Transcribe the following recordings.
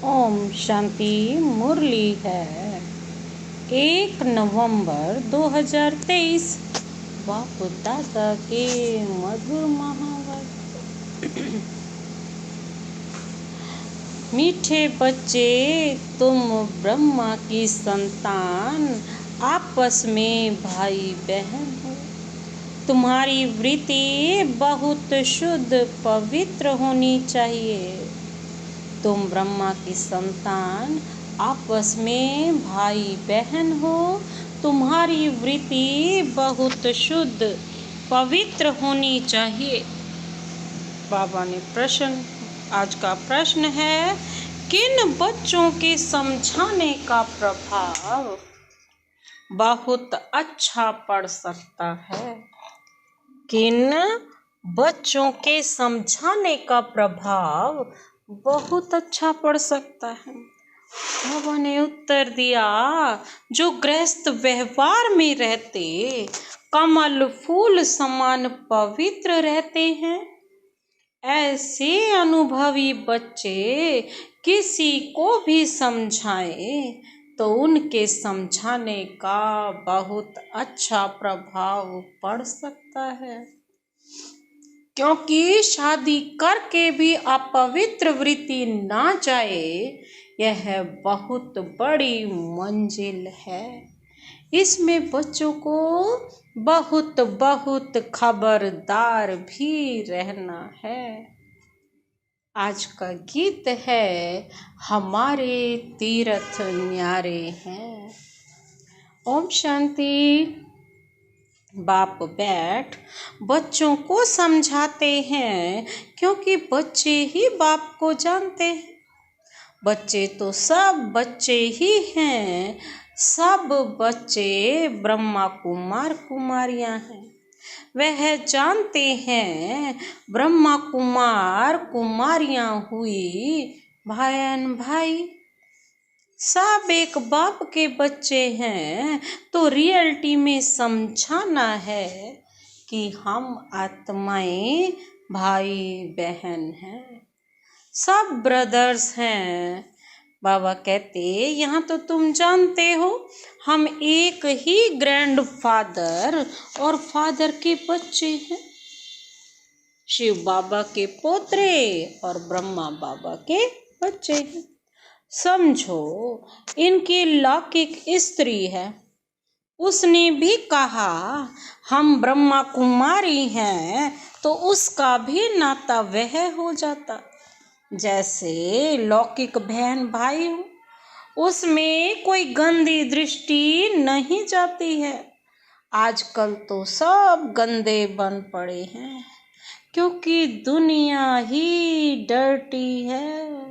ओम शांति। मुरली है 1 नवंबर 2023। बाप दादा के मधुर महावाक्य। मीठे बच्चे, तुम ब्रह्मा की संतान, आपस में भाई बहन हो। तुम्हारी वृत्ति बहुत शुद्ध पवित्र होनी चाहिए। तुम ब्रह्मा की संतान, आपस में भाई बहन हो। तुम्हारी वृत्ति बहुत शुद्ध पवित्र होनी चाहिए। बाबा ने आज का प्रश्न है, किन बच्चों के समझाने का प्रभाव बहुत अच्छा पड़ सकता है? किन बच्चों के समझाने का प्रभाव बहुत अच्छा पड़ सकता है? बाबा ने उत्तर दिया, जो गृहस्थ व्यवहार में रहते कमल फूल समान पवित्र रहते हैं, ऐसे अनुभवी बच्चे किसी को भी समझाएं तो उनके समझाने का बहुत अच्छा प्रभाव पड़ सकता है। क्योंकि शादी करके भी अपवित्र वृत्ति ना जाए, यह बहुत बड़ी मंजिल है। इसमें बच्चों को बहुत बहुत खबरदार भी रहना है। आज का गीत है, हमारे तीर्थ न्यारे हैं। ओम शांति। बाप बैठ बच्चों को समझाते हैं, क्योंकि बच्चे ही बाप को जानते हैं। बच्चे तो सब बच्चे ही हैं। सब बच्चे ब्रह्मा कुमार कुमारियां हैं। वह जानते हैं ब्रह्मा कुमार कुमारियां हुई भाईन भाई। सब एक बाप के बच्चे हैं। तो रियलिटी में समझाना है कि हम आत्माएं भाई बहन हैं, सब ब्रदर्स हैं। बाबा कहते, यहाँ तो तुम जानते हो हम एक ही ग्रैंड फादर और फादर के बच्चे हैं। शिव बाबा के पोतरे और ब्रह्मा बाबा के बच्चे हैं। समझो, इनकी लौकिक स्त्री है, उसने भी कहा हम ब्रह्मा कुमारी हैं, तो उसका भी नाता वह हो जाता। जैसे लौकिक बहन भाई हो, उसमें कोई गंदी दृष्टि नहीं जाती है। आजकल तो सब गंदे बन पड़े हैं, क्योंकि दुनिया ही डर्टी है।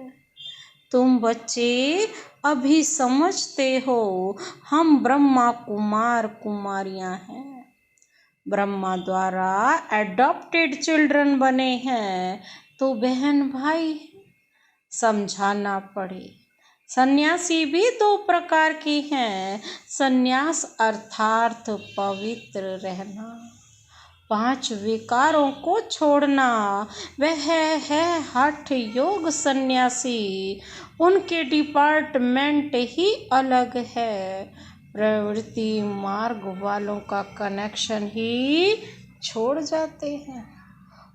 तुम बच्चे अभी समझते हो हम ब्रह्मा कुमार कुमारियां हैं। ब्रह्मा द्वारा एडॉप्टेड चिल्ड्रन बने हैं, तो बहन भाई समझाना पड़े। सन्यासी भी 2 प्रकार की हैं। सन्यास अर्थात पवित्र रहना, 5 विकारों को छोड़ना, वह है हठ योग सन्यासी। उनके डिपार्टमेंट ही अलग है। प्रवृत्ति मार्ग वालों का कनेक्शन ही छोड़ जाते हैं।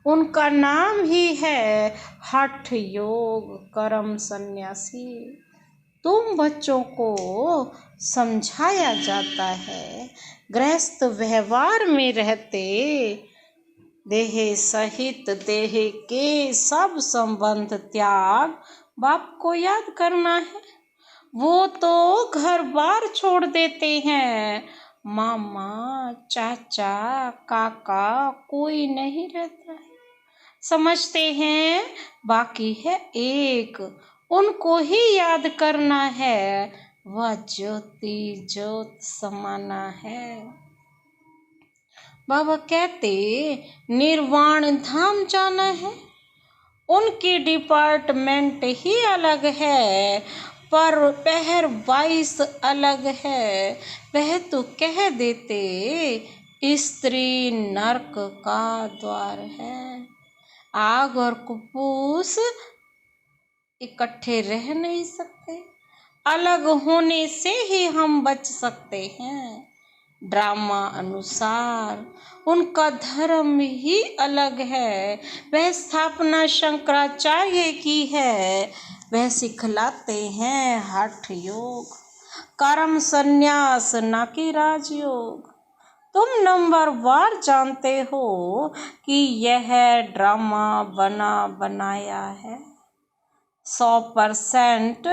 उनका नाम ही है हठ योग कर्म सन्यासी। तुम बच्चों को समझाया जाता है, गृहस्थ व्यवहार में रहते देह सहित देह के सब संबंध त्याग बाप को याद करना है। वो तो घर बार छोड़ देते हैं, मामा चाचा काका कोई नहीं रहता है। समझते हैं बाकी है एक, उनको ही याद करना है। वह ज्योति ज्योत समाना है। बाबा कहते, निर्वाण धाम जाना है, उनकी डिपार्टमेंट ही अलग है, पर पहर 22 अलग है। वह तो कह देते स्त्री नरक का द्वार है। आग और कुपूस इकट्ठे रह नहीं सकते, अलग होने से ही हम बच सकते हैं। ड्रामा अनुसार उनका धर्म ही अलग है। वह स्थापना शंकराचार्य की है। वह सिखलाते हैं हठ योग, कर्म संन्यास न कि राजयोग। तुम नंबरवार जानते हो कि यह ड्रामा बना बनाया है। 100%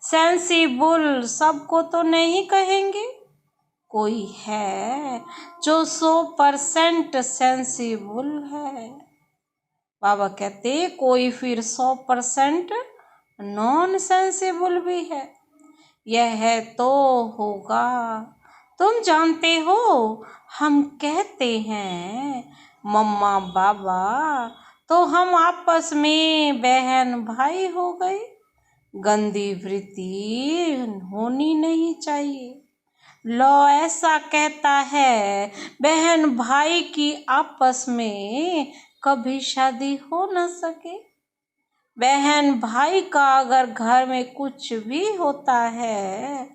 सेंसिबल सबको तो नहीं कहेंगे, कोई है जो 100% सेंसिबल है। बाबा कहते कोई फिर 100% नॉन सेंसिबल भी है। यह तो होगा। तुम जानते हो, हम कहते हैं मम्मा बाबा, तो हम आपस में बहन भाई हो गए। गंदी वृत्ति होनी नहीं चाहिए। लॉ ऐसा कहता है, बहन भाई की आपस में कभी शादी हो न सके। बहन भाई का अगर घर में कुछ भी होता है,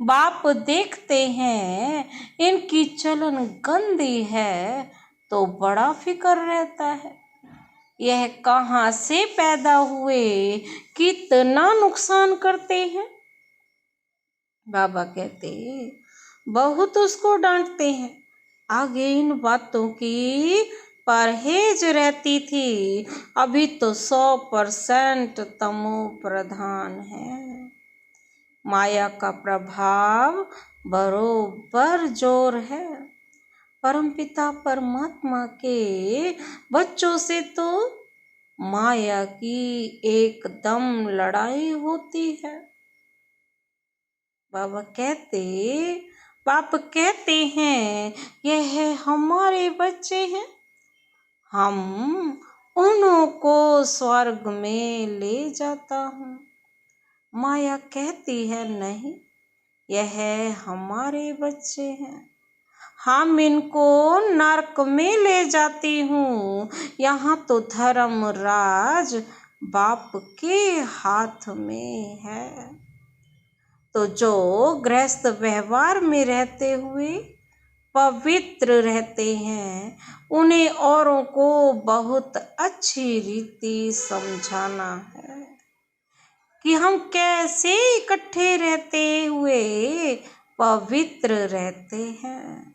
बाप देखते हैं इनकी चलन गंदी है, तो बड़ा फिक्र रहता है। यह कहाँ से पैदा हुए, कितना नुकसान करते हैं। बाबा कहते बहुत उसको डांटते हैं। आगे इन बातों की परहेज रहती थी। अभी तो 100% तमो प्रधान है। माया का प्रभाव बरोबर जोर है। परमपिता परमात्मा के बच्चों से तो माया की एकदम लड़ाई होती है। बाप कहते हैं यह हमारे बच्चे हैं, हम उन्हों को स्वर्ग में ले जाता हूँ। माया कहती है नहीं, यह हमारे बच्चे हैं, हम इनको नरक में ले जाती हूँ। यहाँ तो धर्मराज बाप के हाथ में है। तो जो गृहस्थ व्यवहार में रहते हुए पवित्र रहते हैं, उन्हें औरों को बहुत अच्छी रीति समझाना है कि हम कैसे इकट्ठे रहते हुए पवित्र रहते हैं।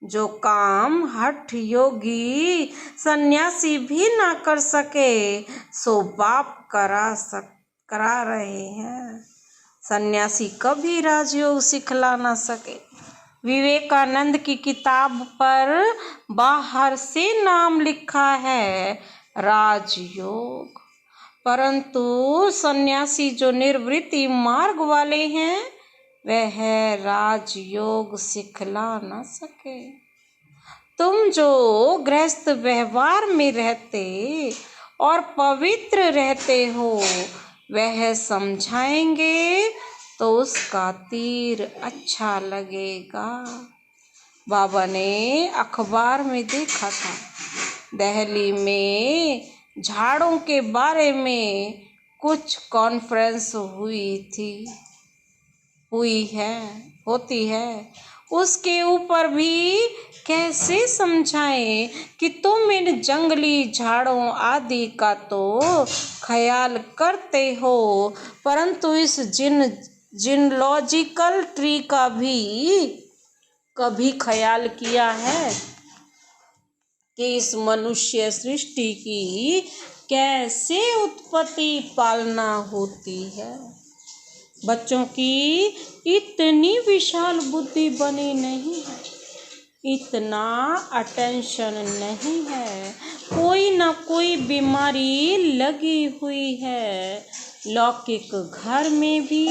जो काम हठ योगी सन्यासी भी ना कर सके, सो बाप करा रहे हैं। सन्यासी कभी राजयोग सिखला ना सके। विवेकानंद की किताब पर बाहर से नाम लिखा है राजयोग, परंतु सन्यासी जो निर्वृत्ति मार्ग वाले हैं, वह राजयोग सिखला न सके। तुम जो गृहस्थ व्यवहार में रहते और पवित्र रहते हो, वह समझाएंगे तो उसका तीर अच्छा लगेगा। बाबा ने अखबार में देखा था, दिल्ली में झाड़ों के बारे में कुछ कॉन्फ्रेंस होती है। उसके ऊपर भी कैसे समझाएं कि तुम इन जंगली झाड़ों आदि का तो ख्याल करते हो, परंतु इस जिनलॉजिकल ट्री का भी कभी ख्याल किया है कि इस मनुष्य सृष्टि की कैसे उत्पत्ति पालना होती है। बच्चों की इतनी विशाल बुद्धि बनी नहीं है, इतना अटेंशन नहीं है, कोई ना कोई बीमारी लगी हुई है। लौकिक घर में भी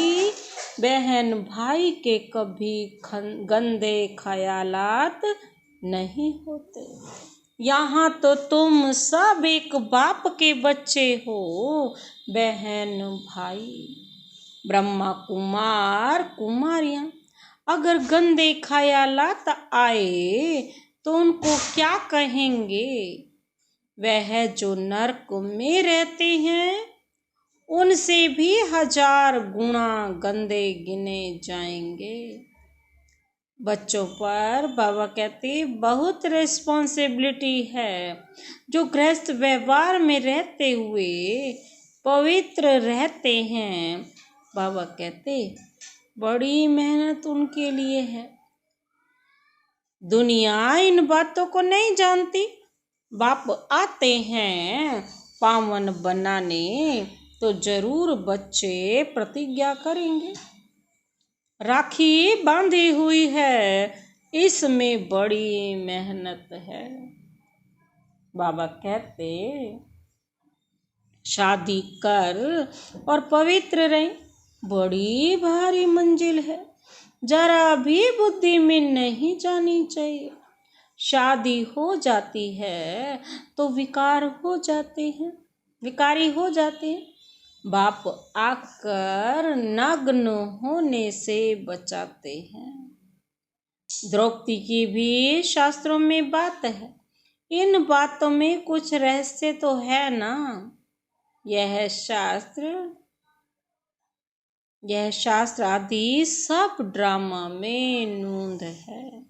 बहन भाई के कभी गंदे ख्यालात नहीं होते। यहाँ तो तुम सब एक बाप के बच्चे हो, बहन भाई, ब्रह्मा कुमार कुमारियां। अगर गंदे ख्यालात आए तो उनको क्या कहेंगे? वह जो नरक में रहते हैं उनसे भी 1000 गुना गंदे गिने जाएंगे। बच्चों पर बाबा कहते बहुत रिस्पॉन्सिबिलिटी है। जो गृहस्थ व्यवहार में रहते हुए पवित्र रहते हैं, बाबा कहते बड़ी मेहनत उनके लिए है। दुनिया इन बातों को नहीं जानती। बाप आते हैं पावन बनाने, तो जरूर बच्चे प्रतिज्ञा करेंगे। राखी बांधी हुई है, इसमें बड़ी मेहनत है। बाबा कहते शादी कर और पवित्र रहे, बड़ी भारी मंजिल है, जरा भी बुद्धि में नहीं जानी चाहिए। शादी हो जाती है तो विकारी हो जाते हैं। बाप आकर नग्न होने से बचाते हैं। द्रौपदी की भी शास्त्रों में बात है। इन बातों में कुछ रहस्य तो है ना। यह शास्त्र आदि सब ड्रामा में नूंद है।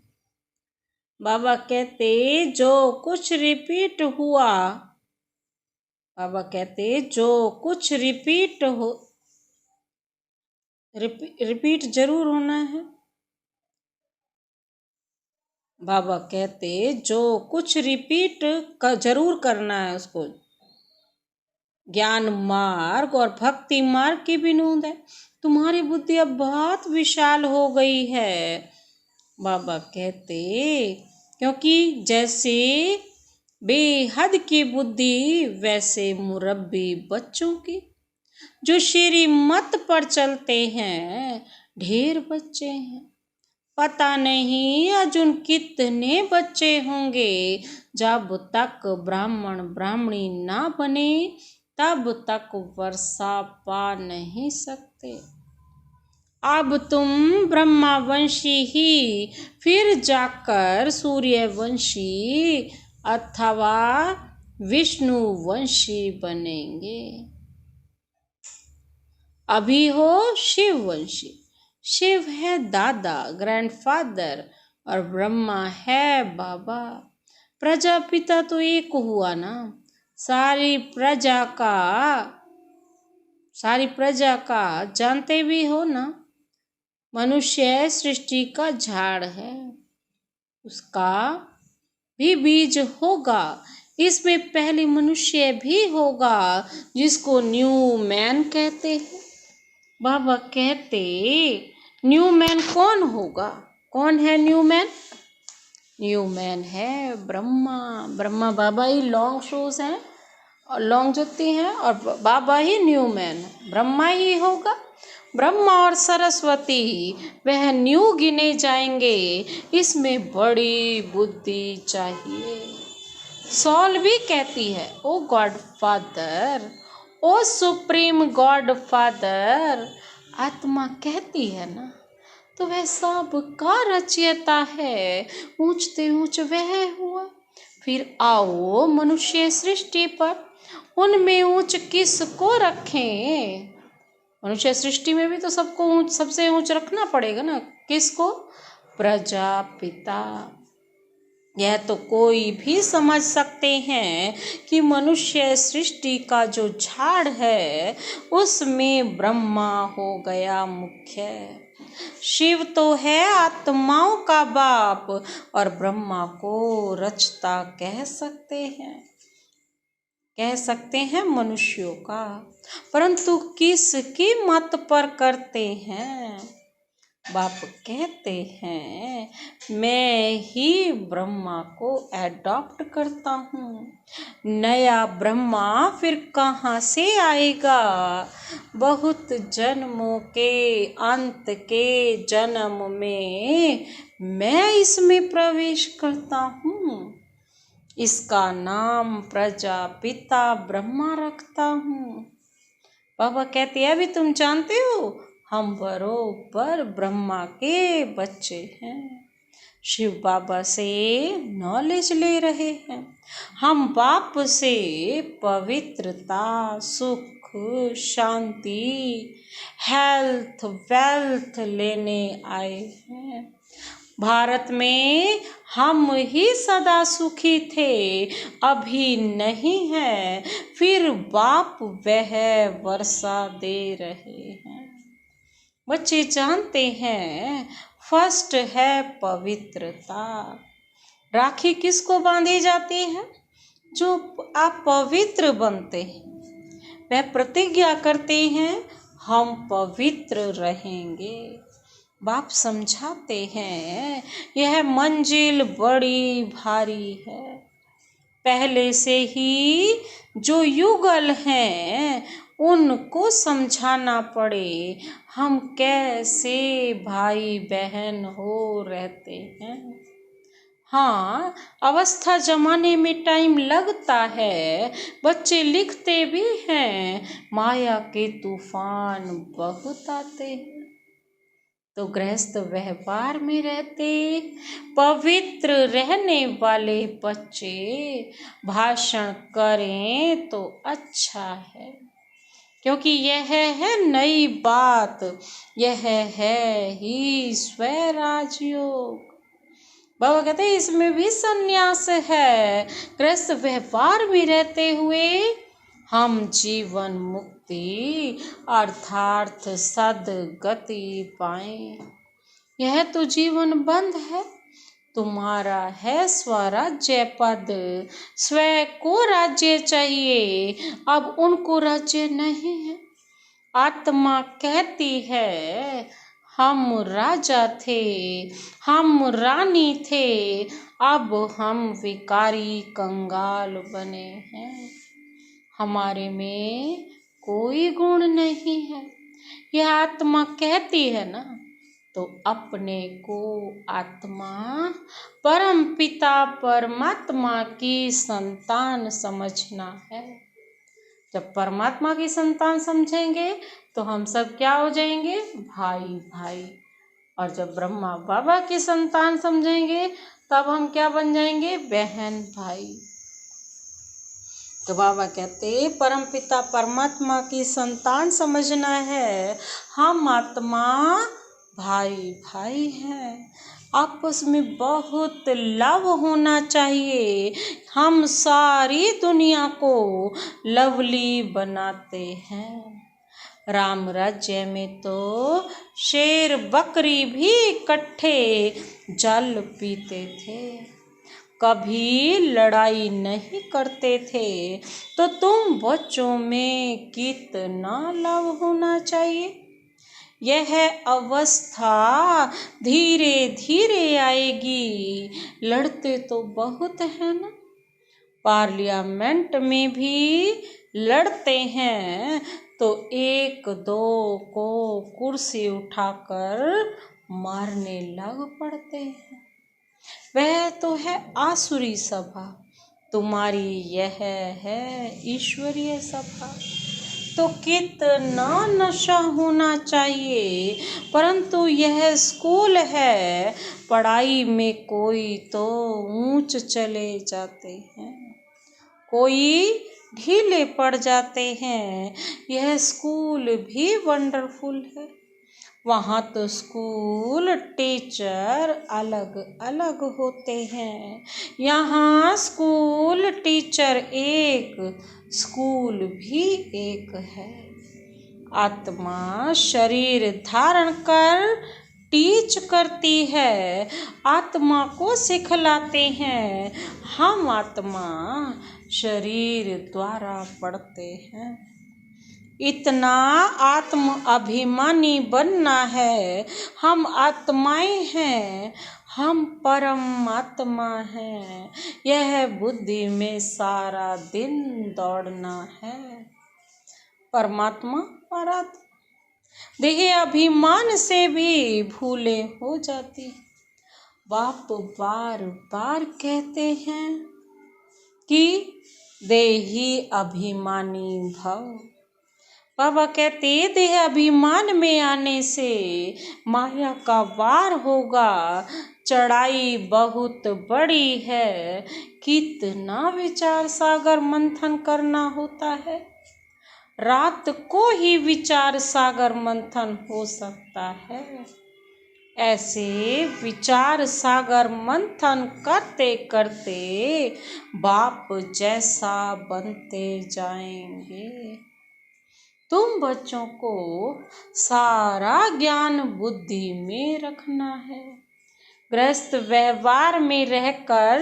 बाबा कहते जो कुछ रिपीट हुआ, बाबा कहते जो कुछ रिपीट जरूर होना है। बाबा कहते जो कुछ रिपीट जरूर करना है उसको। ज्ञान मार्ग और भक्ति मार्ग की भी नूंद है। तुम्हारी बुद्धि अब बहुत विशाल हो गई है, बाबा कहते, क्योंकि जैसे बेहद की बुद्धि वैसे मुरब्बी बच्चों की। जो श्रीमत पर चलते हैं, ढेर बच्चे हैं। पता नहीं अर्जुन कितने बच्चे होंगे। जब तक ब्राह्मण ब्राह्मणी ना बने तब तक वर्षा पा नहीं सकते। अब तुम ब्रह्मावंशी ही फिर जाकर सूर्यवंशी अथवा विष्णुवंशी बनेंगे। अभी हो शिववंशी। शिव है दादा, ग्रैंडफादर, और ब्रह्मा है बाबा। प्रजापिता तो एक हुआ ना। सारी प्रजा का जानते भी हो ना। मनुष्य सृष्टि का झाड़ है, उसका भी बीज होगा। इसमें पहले मनुष्य भी होगा, जिसको न्यू मैन कहते हैं। बाबा कहते न्यू मैन कौन होगा? कौन है न्यू मैन? न्यू मैन है ब्रह्मा बाबा ही लॉन्ग शूज हैं और लॉन्ग जुत्ती हैं, और बाबा ही न्यू मैन है। ब्रह्मा ही होगा। ब्रह्मा और सरस्वती वह न्यू गिने जाएंगे। इसमें बड़ी बुद्धि चाहिए। सॉल भी कहती है ओ गॉड फादर, ओ सुप्रीम गॉड फादर। आत्मा कहती है ना, तो वह सब का रचयिता है। ऊंचते ऊंच वह हुआ। फिर आओ मनुष्य सृष्टि पर, उनमें ऊंच किसको रखें? मनुष्य सृष्टि में भी तो सबसे ऊंच रखना पड़ेगा ना। किसको? प्रजापिता। यह तो कोई भी समझ सकते हैं कि मनुष्य सृष्टि का जो झाड़ है उसमें ब्रह्मा हो गया मुख्य। शिव तो है आत्माओं का बाप, और ब्रह्मा को रचता कह सकते हैं मनुष्यों का। परंतु किसकी मत पर करते हैं? बाप कहते हैं मैं ही ब्रह्मा को एडॉप्ट करता हूँ। नया ब्रह्मा फिर कहाँ से आएगा? बहुत जन्मों के अंत के जन्म में मैं इसमें प्रवेश करता हूँ। इसका नाम प्रजापिता ब्रह्मा रखता हूँ। बाबा कहते हैं अभी तुम जानते हो हम बरोबर ब्रह्मा के बच्चे हैं। शिव बाबा से नॉलेज ले रहे हैं। हम बाप से पवित्रता, सुख शांति, हेल्थ वेल्थ लेने आए हैं। भारत में हम ही सदा सुखी थे, अभी नहीं है, फिर बाप वह वर्षा दे रहे हैं। बच्चे जानते हैं फर्स्ट है पवित्रता। राखी किसको बांधी जाती है? जो आप पवित्र बनते हैं, वह प्रतिज्ञा करते हैं हम पवित्र रहेंगे। बाप समझाते हैं यह मंजिल बड़ी भारी है, पहले से ही जो युगल हैं उनको समझाना पड़े हम कैसे भाई बहन हो रहते हैं। हाँ, अवस्था जमाने में टाइम लगता है, बच्चे लिखते भी हैं, माया के तूफान बहुत आते हैं। तो गृहस्थ व्यवहार में रहते पवित्र रहने वाले बच्चे भाषण करें तो अच्छा है, क्योंकि यह है नई बात, यह है ही स्वराज योग। बाबा कहते हैं इसमें भी संन्यास है। गृहस्थ व्यवहार में रहते हुए हम जीवन मुक्ति अर्थात सद्गति पाएं। यह तो जीवन बंद है, तुम्हारा है स्वराज्य पद, स्वयं को राज्य चाहिए, अब उनको राज्य नहीं है। आत्मा कहती है हम राजा थे, हम रानी थे, अब हम विकारी कंगाल बने हैं, हमारे में कोई गुण नहीं है। यह आत्मा कहती है ना, तो अपने को आत्मा परम पिता परमात्मा की संतान समझना है। जब परमात्मा की संतान समझेंगे तो हम सब क्या हो जाएंगे? भाई भाई। और जब ब्रह्मा बाबा की संतान समझेंगे तब हम क्या बन जाएंगे? बहन भाई। तो बाबा कहते परम पिता परमात्मा की संतान समझना है, हम आत्मा भाई भाई हैं, आपस में बहुत लव होना चाहिए। हम सारी दुनिया को लवली बनाते हैं। राम राज्य में तो शेर बकरी भी इकट्ठे जल पीते थे, कभी लड़ाई नहीं करते थे। तो तुम बच्चों में कितना लव होना चाहिए। यह अवस्था धीरे धीरे आएगी, लड़ते तो बहुत है ना, पार्लियामेंट में भी लड़ते हैं तो एक दो को कुर्सी उठाकर मारने लग पड़ते हैं। वह तो है आसुरी सभा, तुम्हारी यह है ईश्वरीय सभा। तो कितना नशा होना चाहिए, परंतु यह स्कूल है, पढ़ाई में कोई तो ऊंच चले जाते हैं, कोई ढीले पड़ जाते हैं। यह स्कूल भी वंडरफुल है, वहाँ तो स्कूल टीचर अलग अलग होते हैं, यहाँ स्कूल टीचर एक, स्कूल भी एक है। आत्मा शरीर धारण कर टीच करती है, आत्मा को सिखलाते हैं, हम आत्मा शरीर द्वारा पढ़ते हैं। इतना आत्म अभिमानी बनना है, हम आत्माएं हैं, हम परमात्मा हैं, यह बुद्धि में सारा दिन दौड़ना है। परमात्मा और आत्मा देह अभिमान से भी भूले हो जाती। बाप बार बार कहते हैं कि देही अभिमानी भव। बाबा कहते देह अभिमान में आने से माया का वार होगा, चढ़ाई बहुत बड़ी है, कितना विचार सागर मंथन करना होता है। रात को ही विचार सागर मंथन हो सकता है। ऐसे विचार सागर मंथन करते करते बाप जैसा बनते जाएंगे। तुम बच्चों को सारा ज्ञान बुद्धि में रखना है। गृहस्थ व्यवहार में रहकर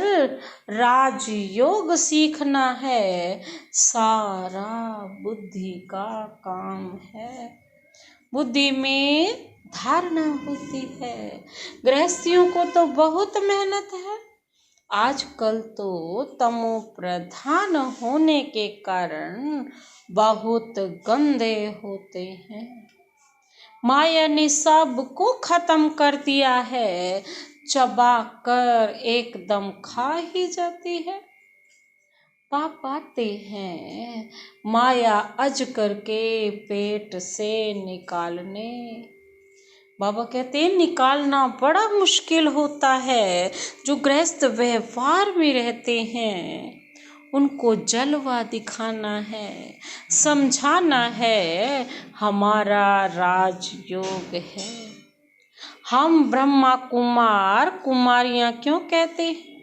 राजयोग सीखना है। सारा बुद्धि का काम है। बुद्धि में धारणा होती है। गृहस्थियों को तो बहुत मेहनत है। आजकल तो तमो प्रधान होने के कारण बहुत गंदे होते हैं। माया ने सबको खत्म कर दिया है। चबा कर एकदम खा ही जाती है। पाप आते हैं माया अजगर के पेट से निकालने। बाबा कहते हैं निकालना बड़ा मुश्किल होता है। जो गृहस्थ व्यवहार में रहते हैं उनको जलवा दिखाना है, समझाना है हमारा राजयोग है। हम ब्रह्मा कुमार कुमारियां क्यों कहते हैं?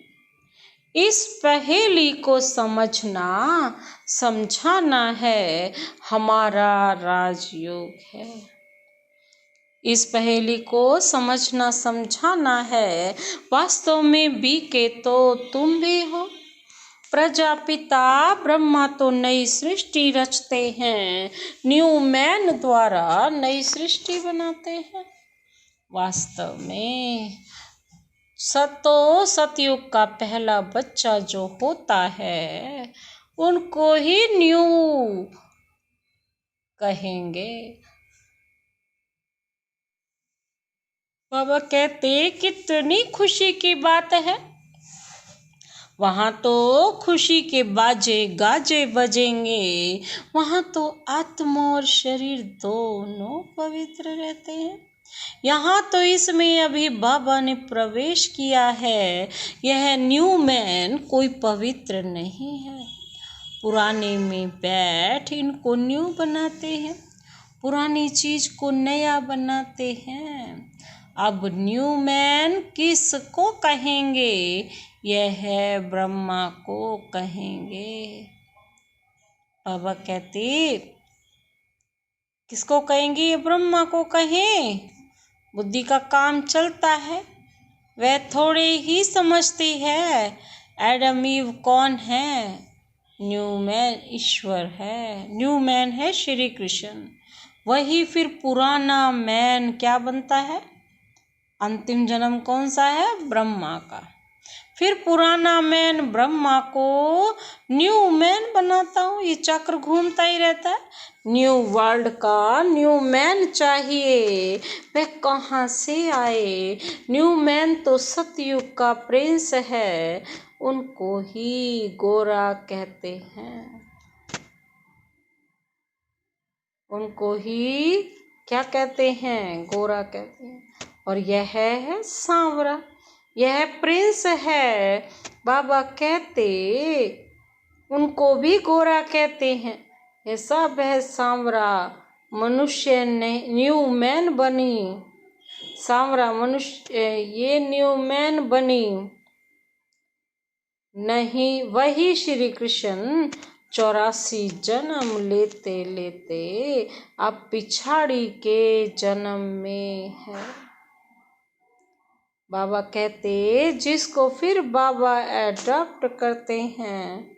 इस पहेली को समझना समझाना है हमारा राजयोग है। इस पहेली को समझना समझाना है। वास्तव में बीके तो तुम भी हो। प्रजापिता ब्रह्मा तो नई सृष्टि रचते हैं, न्यू मैन द्वारा नई सृष्टि बनाते हैं। वास्तव में सतयुग का पहला बच्चा जो होता है उनको ही न्यू कहेंगे। बाबा कहते कितनी खुशी की बात है। वहाँ तो खुशी के बाजे गाजे बजेंगे। वहाँ तो आत्मा और शरीर दोनों पवित्र रहते हैं। यहाँ तो इसमें अभी बाबा ने प्रवेश किया है। यह न्यू मैन कोई पवित्र नहीं है। पुराने में बैठ इनको न्यू बनाते हैं। पुरानी चीज को नया बनाते हैं। अब न्यू मैन किसको कहेंगे? यह ब्रह्मा को कहेंगे। बाबा कहते किसको कहेंगे? ये ब्रह्मा को कहें। बुद्धि का काम चलता है, वह थोड़े ही समझती है। एडम ईव कौन है? न्यू मैन ईश्वर है। न्यू मैन है श्री कृष्ण। वही फिर पुराना मैन क्या बनता है? अंतिम जन्म कौन सा है? ब्रह्मा का। फिर पुराना मैन ब्रह्मा को न्यू मैन बनाता हूँ। ये चक्र घूमता ही रहता है। न्यू वर्ल्ड का न्यू मैन चाहिए। वह कहाँ से आए? न्यू मैन तो सतयुग का प्रिंस है। उनको ही गोरा कहते हैं। उनको ही क्या कहते हैं? गोरा कहते हैं। और यह है सांवरा। यह प्रिंस है। बाबा कहते उनको भी गोरा कहते हैं। ये सब है सांवरा। मनुष्य ने न्यू मैन बनी। सांवरा मनुष्य ये न्यू मैन बनी नहीं। वही श्री कृष्ण 84 जन्म लेते लेते अब पिछाड़ी के जन्म में है। बाबा कहते जिसको फिर बाबा एडॉप्ट करते हैं,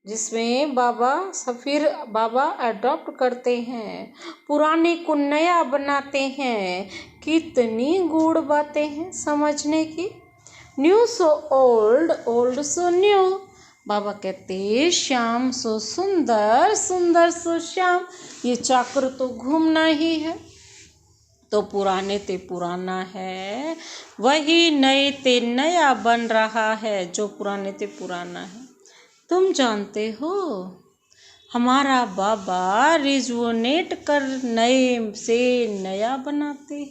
जिसमें फिर बाबा अडॉप्ट करते हैं, पुराने को नया बनाते हैं। कितनी गूढ़ बातें हैं समझने की। न्यू सो ओल्ड, ओल्ड सो न्यू। बाबा कहते श्याम सो सुंदर, सुंदर सो श्याम। ये चक्र तो घूमना ही है। तो पुराने ते पुराना है, वही नए ते नया बन रहा है। जो पुराने ते पुराना है। तुम जानते हो हमारा बाबा रिजोनेट कर नए से नया बनाते।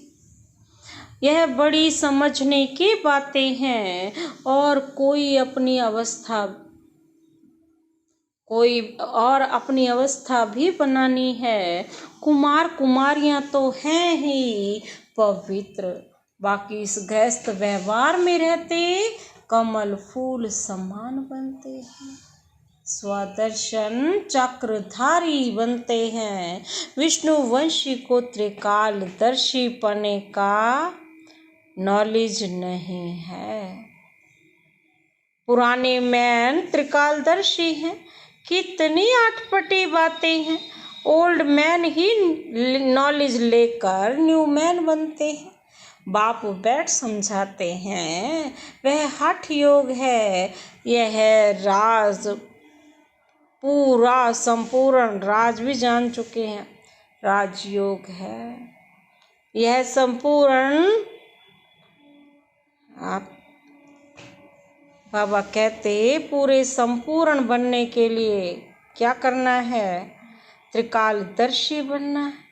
यह बड़ी समझने की बातें हैं। और कोई अपनी अवस्था कोई और अपनी अवस्था भी बनानी है। कुमार कुमारियां तो हैं ही पवित्र, बाकी इस गृहस्थ व्यवहार में रहते कमल फूल समान बनते हैं, स्वदर्शन चक्रधारी बनते हैं। विष्णुवंशी को त्रिकालदर्शी पने का नॉलेज नहीं है। पुराने मैन त्रिकालदर्शी हैं, कितनी अटपटी बातें हैं। ओल्ड मैन ही नॉलेज लेकर न्यू मैन बनते हैं। बाप बैठ समझाते हैं, वह हठ योग है, यह राज पूरा संपूर्ण राज भी जान चुके हैं, राजयोग है यह संपूर्ण। आप बाबा कहते पूरे संपूर्ण बनने के लिए क्या करना है, त्रिकालदर्शी बनना है।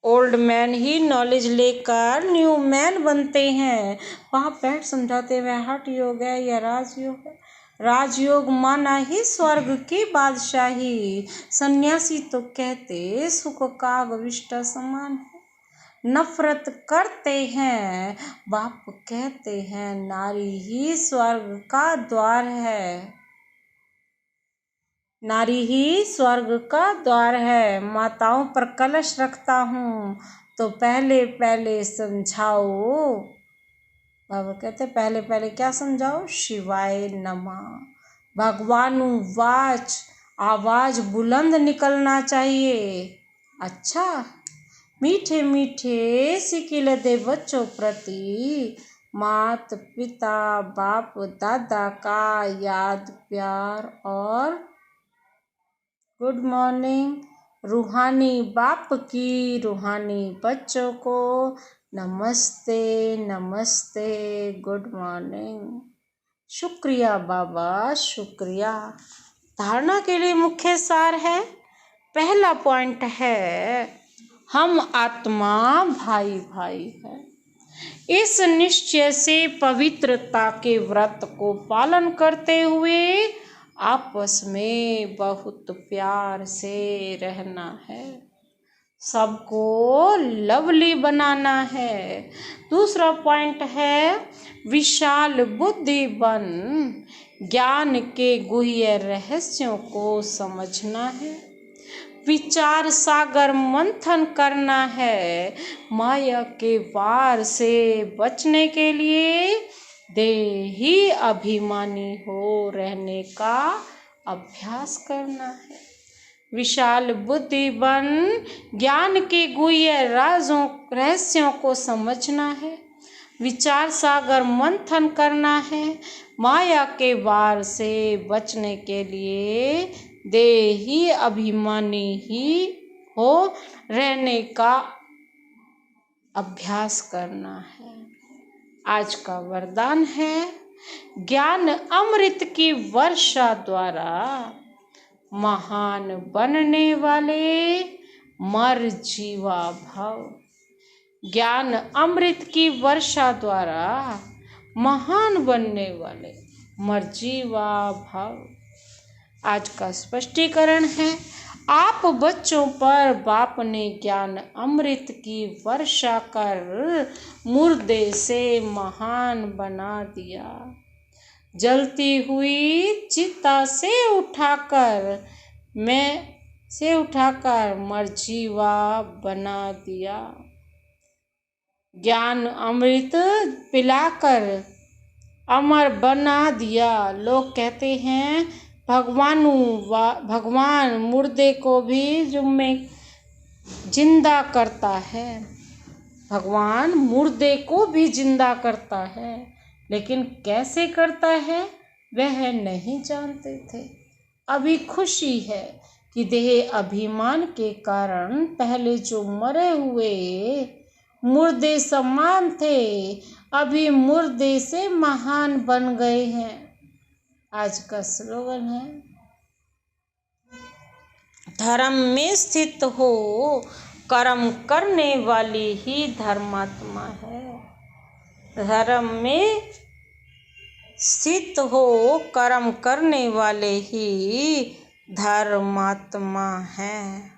ओल्ड मैन ही नॉलेज लेकर न्यू मैन बनते हैं। वहाँ बैठ समझाते हुए हठ योग है या राजयोग है। राजयोग माना ही स्वर्ग की बादशाही। सन्यासी तो कहते सुख का अविष्टा समान है, नफरत करते हैं। बाप कहते हैं नारी ही स्वर्ग का द्वार है, नारी ही स्वर्ग का द्वार है। माताओं पर कलश रखता हूँ तो पहले पहले समझाओ। बाबा कहते पहले पहले क्या समझाओ, शिवाय नमः। भगवानु वाच, आवाज बुलंद निकलना चाहिए। अच्छा, मीठे मीठे सिकिल दे बच्चों प्रति मात पिता बाप दादा का याद प्यार और गुड मॉर्निंग। रूहानी बाप की रूहानी बच्चों को नमस्ते नमस्ते, गुड मॉर्निंग। शुक्रिया बाबा, शुक्रिया। धारणा के लिए मुख्य सार है, पहला पॉइंट है हम आत्मा भाई भाई है। इस निश्चय से पवित्रता के व्रत को पालन करते हुए आपस में बहुत प्यार से रहना है, सबको लवली बनाना है। दूसरा पॉइंट है विशाल बुद्धि बन ज्ञान के गुह्य रहस्यों को समझना है, विचार सागर मंथन करना है। माया के वार से बचने के लिए देही अभिमानी हो रहने का अभ्यास करना है। विशाल बुद्धि बन ज्ञान के गुह्य राजों रहस्यों को समझना है, विचार सागर मंथन करना है। माया के वार से बचने के लिए देही अभिमानी ही हो रहने का अभ्यास करना है। आज का वरदान है ज्ञान अमृत की वर्षा द्वारा महान बनने वाले मर जीवा भव। ज्ञान अमृत की वर्षा द्वारा महान बनने वाले मर्जीवा भव। आज का स्पष्टीकरण है, आप बच्चों पर बाप ने ज्ञान अमृत की वर्षा कर मुर्दे से महान बना दिया, जलती हुई चिता से उठाकर मर्जीवा बना दिया। ज्ञान अमृत पिलाकर अमर बना दिया। लोग कहते हैं भगवान मुर्दे को भी जिंदा करता है, भगवान मुर्दे को भी जिंदा करता है, लेकिन कैसे करता है वह नहीं जानते थे। अभी खुशी है कि देह अभिमान के कारण पहले जो मरे हुए मुर्दे समान थे, अभी मुर्दे से महान बन गए हैं। आज का स्लोगन है, धर्म में स्थित हो कर्म करने वाली ही धर्मात्मा है। धर्म में स्थित हो कर्म करने वाले ही धर्मात्मा हैं।